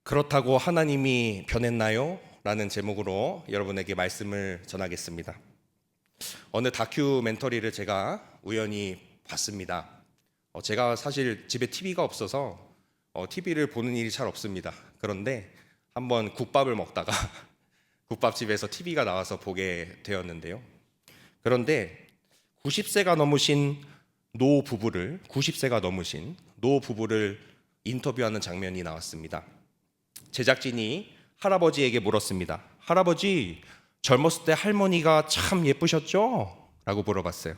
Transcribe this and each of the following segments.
그렇다고 하나님이 변했나요? 라는 제목으로 여러분에게 말씀을 전하겠습니다. 어느 다큐멘터리를 제가 우연히 봤습니다. 제가 사실 집에 TV가 없어서 TV를 보는 일이 잘 없습니다. 그런데 한번 국밥을 먹다가 국밥집에서 TV가 나와서 보게 되었는데요. 그런데 90세가 넘으신 노 부부를 인터뷰하는 장면이 나왔습니다. 제작진이 할아버지에게 물었습니다. 할아버지, 젊었을 때 할머니가 참 예쁘셨죠? 라고 물어봤어요.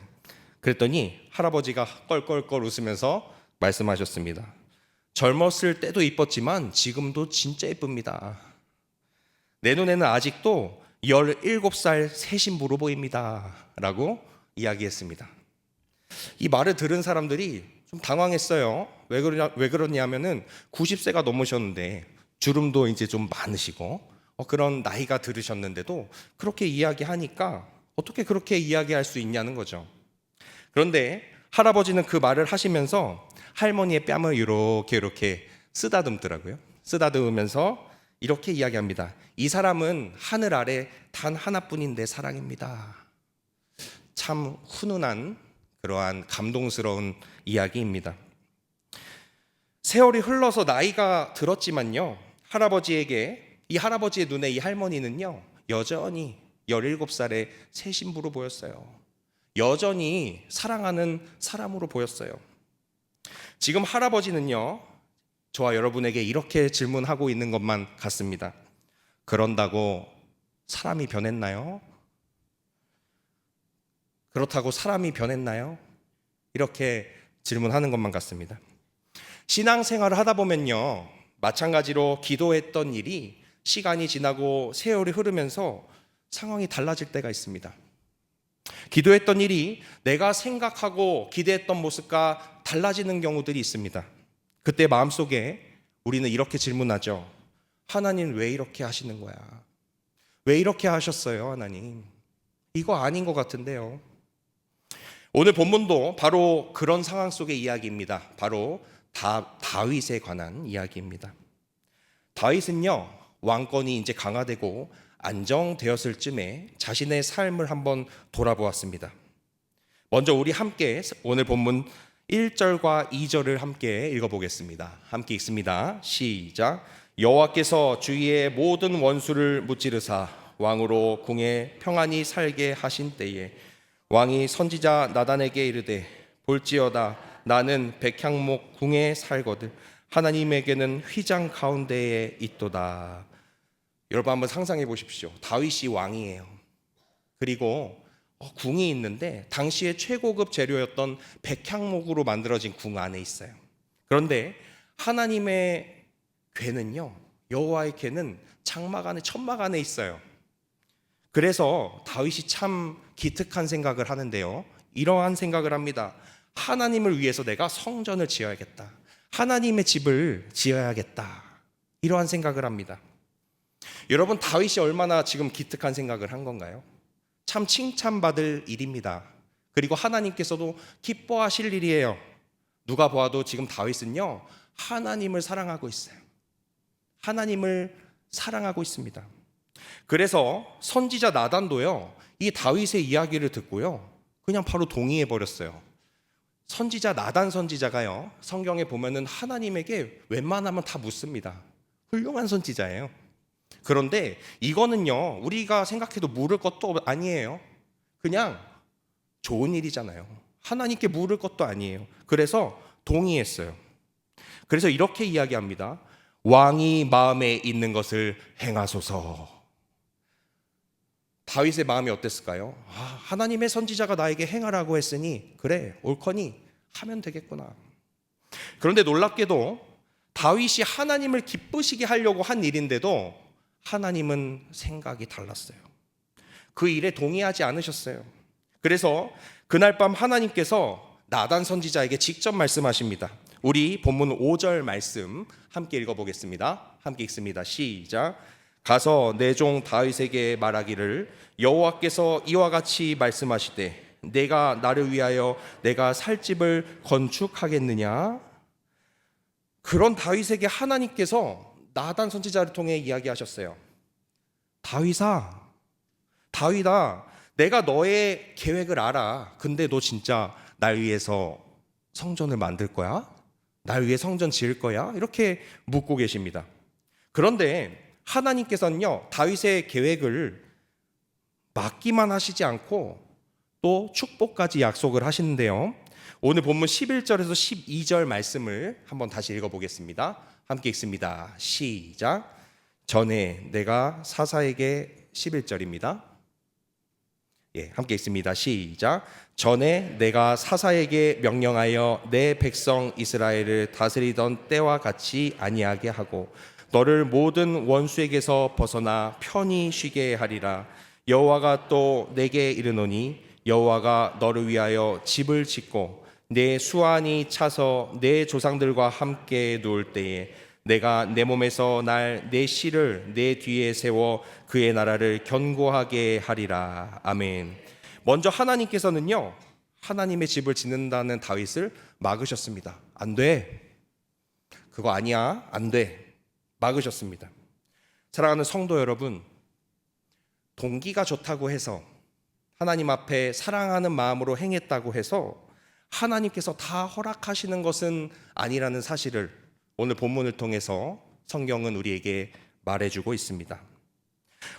그랬더니 할아버지가 껄껄껄 웃으면서 말씀하셨습니다. 젊었을 때도 이뻤지만 지금도 진짜 예쁩니다. 내 눈에는 아직도 17살 새 신부로 보입니다. 라고 이야기했습니다. 이 말을 들은 사람들이 좀 당황했어요. 왜 그러냐면은 90세가 넘으셨는데 주름도 이제 좀 많으시고 그런 나이가 들으셨는데도 그렇게 이야기하니까 어떻게 그렇게 이야기할 수 있냐는 거죠. 그런데 할아버지는 그 말을 하시면서 할머니의 뺨을 이렇게 쓰다듬더라고요. 쓰다듬으면서 이렇게 이야기합니다. 이 사람은 하늘 아래 단 하나뿐인데 사랑입니다. 참 훈훈한 그러한 감동스러운 이야기입니다. 세월이 흘러서 나이가 들었지만요, 이 할아버지의 눈에 이 할머니는요, 여전히 17살의 새 신부로 보였어요. 여전히 사랑하는 사람으로 보였어요. 지금 할아버지는요, 저와 여러분에게 이렇게 질문하고 있는 것만 같습니다. 그런다고 사람이 변했나요? 그렇다고 사람이 변했나요? 이렇게 질문하는 것만 같습니다. 신앙생활을 하다 보면요, 마찬가지로 기도했던 일이 시간이 지나고 세월이 흐르면서 상황이 달라질 때가 있습니다. 기도했던 일이 내가 생각하고 기대했던 모습과 달라지는 경우들이 있습니다. 그때 마음속에 우리는 이렇게 질문하죠. 하나님 왜 이렇게 하시는 거야? 왜 이렇게 하셨어요, 하나님? 이거 아닌 것 같은데요. 오늘 본문도 바로 그런 상황 속의 이야기입니다. 바로 다윗에 관한 이야기입니다. 다윗은요, 왕권이 이제 강화되고 안정되었을 쯤에 자신의 삶을 한번 돌아보았습니다. 먼저 우리 함께 오늘 본문 1절과 2절을 함께 읽어보겠습니다. 함께 읽습니다. 시작. 여호와께서 주위의 모든 원수를 무찌르사 왕으로 궁에 평안히 살게 하신 때에 왕이 선지자 나단에게 이르되 볼지어다 나는 백향목 궁에 살거든 하나님에게는 휘장 가운데에 있도다. 여러분 한번 상상해 보십시오. 다윗이 왕이에요. 그리고 궁이 있는데 당시의 최고급 재료였던 백향목으로 만들어진 궁 안에 있어요. 그런데 하나님의 궤는요, 여호와의 궤는 천막 안에 있어요. 그래서 다윗이 참 기특한 생각을 하는데요, 이러한 생각을 합니다. 하나님을 위해서 내가 성전을 지어야겠다. 하나님의 집을 지어야겠다. 이러한 생각을 합니다. 여러분, 다윗이 얼마나 지금 기특한 생각을 한 건가요? 참 칭찬받을 일입니다. 그리고 하나님께서도 기뻐하실 일이에요. 누가 보아도 지금 다윗은요, 하나님을 사랑하고 있어요. 하나님을 사랑하고 있습니다. 그래서 선지자 나단도요, 이 다윗의 이야기를 듣고요, 그냥 바로 동의해 버렸어요. 선지자 나단 선지자가요, 성경에 보면은 하나님에게 웬만하면 다 묻습니다. 훌륭한 선지자예요. 그런데 이거는요, 우리가 생각해도 물을 것도 아니에요. 그냥 좋은 일이잖아요. 하나님께 물을 것도 아니에요. 그래서 동의했어요. 그래서 이렇게 이야기합니다. 왕이 마음에 있는 것을 행하소서. 다윗의 마음이 어땠을까요? 하나님의 선지자가 나에게 행하라고 했으니 그래, 옳거니 하면 되겠구나. 그런데 놀랍게도 다윗이 하나님을 기쁘시게 하려고 한 일인데도 하나님은 생각이 달랐어요. 그 일에 동의하지 않으셨어요. 그래서 그날 밤 하나님께서 나단 선지자에게 직접 말씀하십니다. 우리 본문 5절 말씀 함께 읽어보겠습니다. 함께 읽습니다. 시작. 가서 내 종 다윗에게 말하기를 여호와께서 이와 같이 말씀하시되 내가 나를 위하여 내가 살 집을 건축하겠느냐? 그런 다윗에게 하나님께서 나단 선지자를 통해 이야기하셨어요. 다윗아, 내가 너의 계획을 알아. 근데 너 진짜 날 위해서 성전을 만들 거야? 날 위해 성전 지을 거야? 이렇게 묻고 계십니다. 그런데 하나님께서는요, 다윗의 계획을 막기만 하시지 않고 또 축복까지 약속을 하시는데요. 오늘 본문 11절에서 12절 말씀을 한번 다시 읽어보겠습니다. 함께 읽습니다. 시작. 전에 내가 사사에게 11절입니다. 함께 읽습니다. 시작. 전에 내가 사사에게 명령하여 내 백성 이스라엘을 다스리던 때와 같이 아니하게 하고 너를 모든 원수에게서 벗어나 편히 쉬게 하리라. 여호와가 또 내게 이르노니 여호와가 너를 위하여 집을 짓고 내 수완이 차서 내 조상들과 함께 누울 때에 내가 내 몸에서 날 내 씨를 내 뒤에 세워 그의 나라를 견고하게 하리라. 아멘. 먼저 하나님께서는요, 하나님의 집을 짓는다는 다윗을 막으셨습니다. 안 돼. 그거 아니야. 안 돼. 막으셨습니다. 사랑하는 성도 여러분, 동기가 좋다고 해서 하나님 앞에 사랑하는 마음으로 행했다고 해서 하나님께서 다 허락하시는 것은 아니라는 사실을 오늘 본문을 통해서 성경은 우리에게 말해주고 있습니다.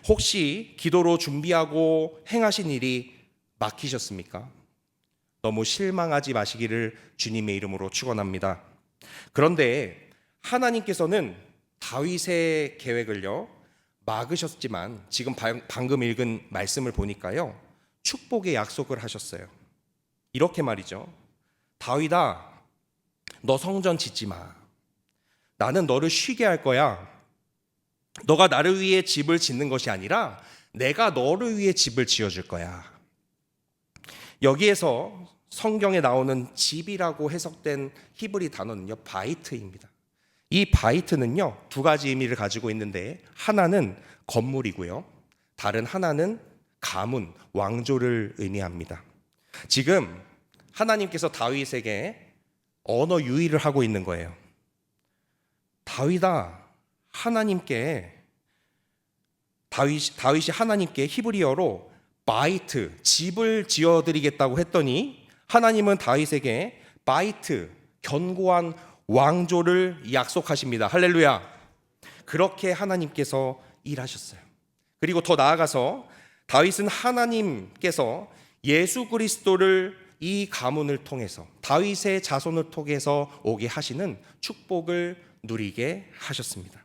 혹시 기도로 준비하고 행하신 일이 막히셨습니까? 너무 실망하지 마시기를 주님의 이름으로 축원합니다. 그런데 하나님께서는 다윗의 계획을요 막으셨지만 지금 방금 읽은 말씀을 보니까요 축복의 약속을 하셨어요. 이렇게 말이죠. 다윗아, 너 성전 짓지 마. 나는 너를 쉬게 할 거야. 너가 나를 위해 집을 짓는 것이 아니라 내가 너를 위해 집을 지어줄 거야. 여기에서 성경에 나오는 집이라고 해석된 히브리 단어는요 바이트입니다. 이 바이트는요 두 가지 의미를 가지고 있는데 하나는 건물이고요, 다른 하나는 가문, 왕조를 의미합니다. 지금 하나님께서 다윗에게 언어 유희를 하고 있는 거예요. 다윗이 하나님께 히브리어로 바이트, 집을 지어드리겠다고 했더니 하나님은 다윗에게 바이트, 견고한 왕조를 약속하십니다. 할렐루야. 그렇게 하나님께서 일하셨어요. 그리고 더 나아가서 다윗은 하나님께서 예수 그리스도를 이 가문을 통해서 다윗의 자손을 통해서 오게 하시는 축복을 누리게 하셨습니다.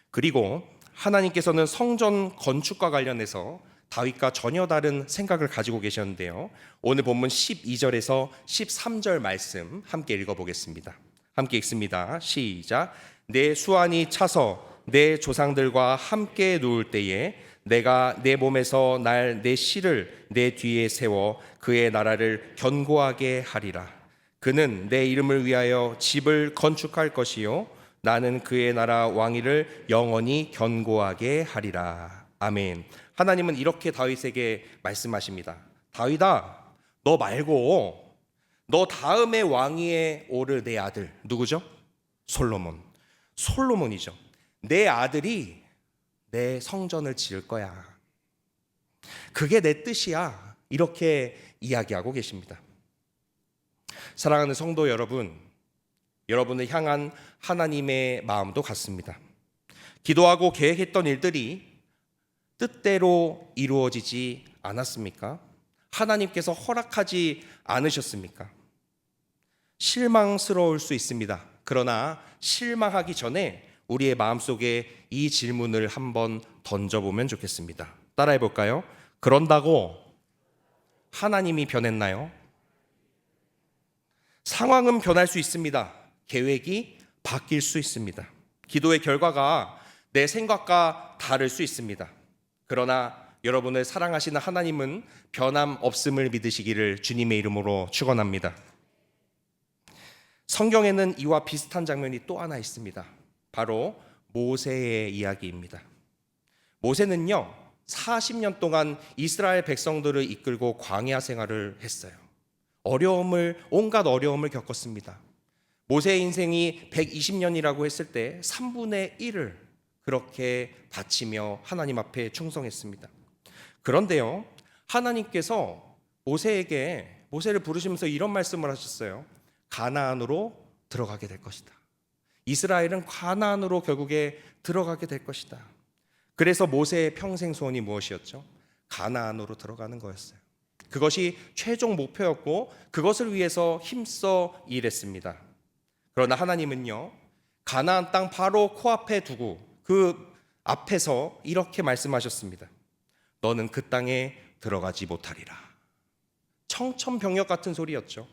그리고 하나님께서는 성전 건축과 관련해서 다윗과 전혀 다른 생각을 가지고 계셨는데요. 오늘 본문 12절에서 13절 말씀 함께 읽어보겠습니다. 함께 읽습니다. 시작. 내 수완이 차서 내 조상들과 함께 누울 때에 내가 내 몸에서 날 내 씨를 내 뒤에 세워 그의 나라를 견고하게 하리라. 그는 내 이름을 위하여 집을 건축할 것이요 나는 그의 나라 왕위를 영원히 견고하게 하리라. 아멘. 하나님은 이렇게 다윗에게 말씀하십니다. 다윗아, 너 말고 너 다음에 왕위에 오를 내 아들 누구죠? 솔로몬이죠. 내 아들이 내 성전을 지을 거야. 그게 내 뜻이야. 이렇게 이야기하고 계십니다. 사랑하는 성도 여러분, 여러분을 향한 하나님의 마음도 같습니다. 기도하고 계획했던 일들이 뜻대로 이루어지지 않았습니까? 하나님께서 허락하지 않으셨습니까? 실망스러울 수 있습니다. 그러나 실망하기 전에 우리의 마음속에 이 질문을 한번 던져보면 좋겠습니다. 따라해 볼까요? 그런다고 하나님이 변했나요? 상황은 변할 수 있습니다. 계획이 바뀔 수 있습니다. 기도의 결과가 내 생각과 다를 수 있습니다. 그러나 여러분을 사랑하시는 하나님은 변함없음을 믿으시기를 주님의 이름으로 축원합니다. 성경에는 이와 비슷한 장면이 또 하나 있습니다. 바로 모세의 이야기입니다. 모세는요 40년 동안 이스라엘 백성들을 이끌고 광야 생활을 했어요. 온갖 어려움을 겪었습니다. 모세의 인생이 120년이라고 했을 때 3분의 1을 그렇게 바치며 하나님 앞에 충성했습니다. 그런데요, 하나님께서 모세를 부르시면서 이런 말씀을 하셨어요. 가나안으로 들어가게 될 것이다. 이스라엘은 가나안으로 결국에 들어가게 될 것이다. 그래서 모세의 평생 소원이 무엇이었죠? 가나안으로 들어가는 거였어요. 그것이 최종 목표였고 그것을 위해서 힘써 일했습니다. 그러나 하나님은요, 가나안 땅 바로 코앞에 두고 그 앞에서 이렇게 말씀하셨습니다. 너는 그 땅에 들어가지 못하리라. 청천벽력 같은 소리였죠.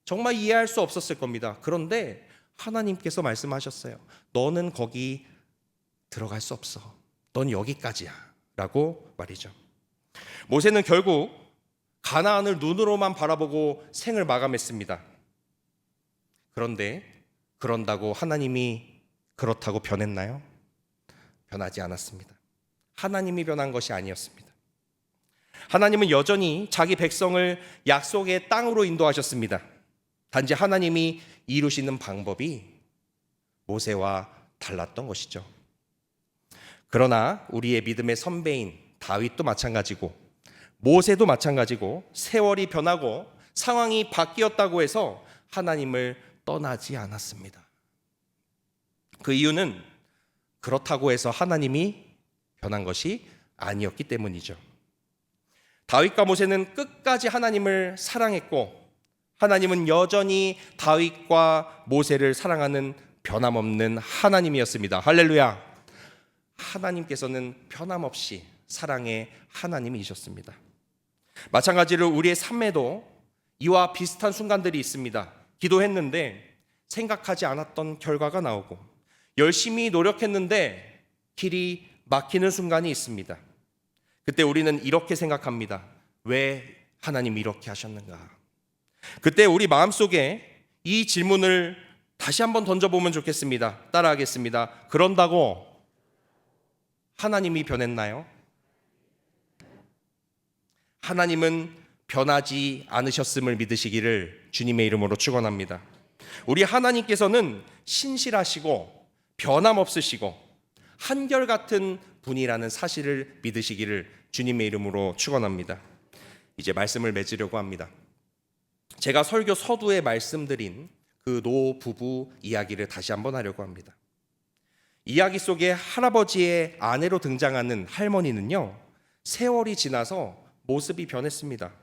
정말 이해할 수 없었을 겁니다. 그런데 하나님께서 말씀하셨어요. 너는 거기 들어갈 수 없어. 넌 여기까지야 라고 말이죠. 모세는 결국 가나안을 눈으로만 바라보고 생을 마감했습니다. 그런데 그런다고 하나님이 그렇다고 변했나요? 변하지 않았습니다. 하나님이 변한 것이 아니었습니다. 하나님은 여전히 자기 백성을 약속의 땅으로 인도하셨습니다. 단지 하나님이 이루시는 방법이 모세와 달랐던 것이죠. 그러나 우리의 믿음의 선배인 다윗도 마찬가지고 모세도 마찬가지고 세월이 변하고 상황이 바뀌었다고 해서 하나님을 떠나지 않았습니다. 그 이유는 그렇다고 해서 하나님이 변한 것이 아니었기 때문이죠. 다윗과 모세는 끝까지 하나님을 사랑했고 하나님은 여전히 다윗과 모세를 사랑하는 변함없는 하나님이었습니다. 할렐루야. 하나님께서는 변함없이 사랑의 하나님이셨습니다. 마찬가지로 우리의 삶에도 이와 비슷한 순간들이 있습니다. 기도했는데 생각하지 않았던 결과가 나오고 열심히 노력했는데 길이 막히는 순간이 있습니다. 그때 우리는 이렇게 생각합니다. 왜 하나님 이렇게 하셨는가? 그때 우리 마음속에 이 질문을 다시 한번 던져보면 좋겠습니다. 따라하겠습니다. 그런다고 하나님이 변했나요? 하나님은 변하지 않으셨음을 믿으시기를 주님의 이름으로 축원합니다. 우리 하나님께서는 신실하시고 변함없으시고 한결같은 분이라는 사실을 믿으시기를 주님의 이름으로 축원합니다. 이제 말씀을 맺으려고 합니다. 제가 설교 서두에 말씀드린 그 노 부부 이야기를 다시 한번 하려고 합니다. 이야기 속에 할아버지의 아내로 등장하는 할머니는요, 세월이 지나서 모습이 변했습니다.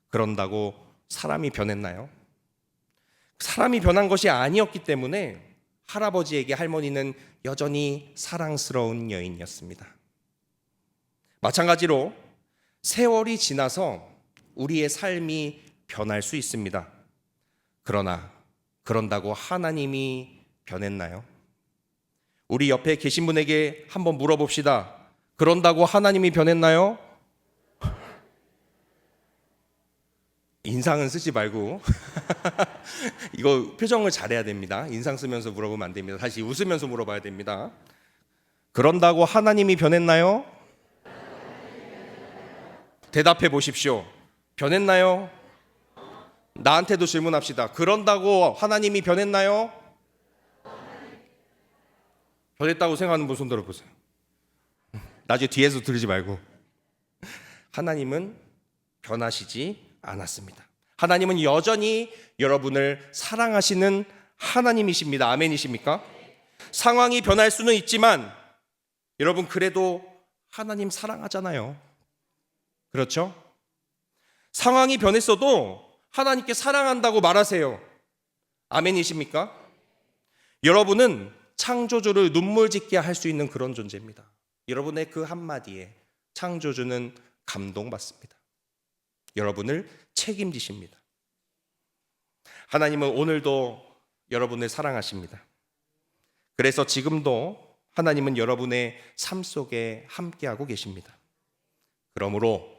그런다고 사람이 변했나요? 사람이 변한 것이 아니었기 때문에 할아버지에게 할머니는 여전히 사랑스러운 여인이었습니다. 마찬가지로 세월이 지나서 우리의 삶이 변할 수 있습니다. 그런다고 하나님이 변했나요? 우리 옆에 계신 분에게 한번 물어봅시다. 그런다고 하나님이 변했나요? 인상은 쓰지 말고 이거 표정을 잘해야 됩니다. 인상 쓰면서 물어보면 안 됩니다. 다시 웃으면서 물어봐야 됩니다. 그런다고 하나님이 변했나요? 대답해 보십시오. 변했나요? 나한테도 질문합시다. 그런다고 하나님이 변했나요? 변했다고 생각하는 분 손 들어보세요. 나중에 뒤에서 들으지 말고. 하나님은 변하시지 않았습니다. 하나님은 여전히 여러분을 사랑하시는 하나님이십니다. 아멘이십니까? 상황이 변할 수는 있지만 여러분 그래도 하나님 사랑하잖아요. 그렇죠? 상황이 변했어도 하나님께 사랑한다고 말하세요. 아멘이십니까? 여러분은 창조주를 눈물 짓게 할 수 있는 그런 존재입니다. 여러분의 그 한마디에 창조주는 감동받습니다. 여러분을 책임지십니다. 하나님은 오늘도 여러분을 사랑하십니다. 그래서 지금도 하나님은 여러분의 삶 속에 함께하고 계십니다. 그러므로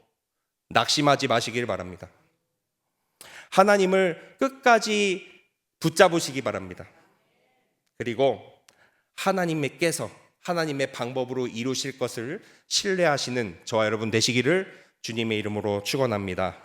낙심하지 마시길 바랍니다. 하나님을 끝까지 붙잡으시기 바랍니다. 그리고 하나님께서 하나님의 방법으로 이루실 것을 신뢰하시는 저와 여러분 되시기를 주님의 이름으로 축원합니다.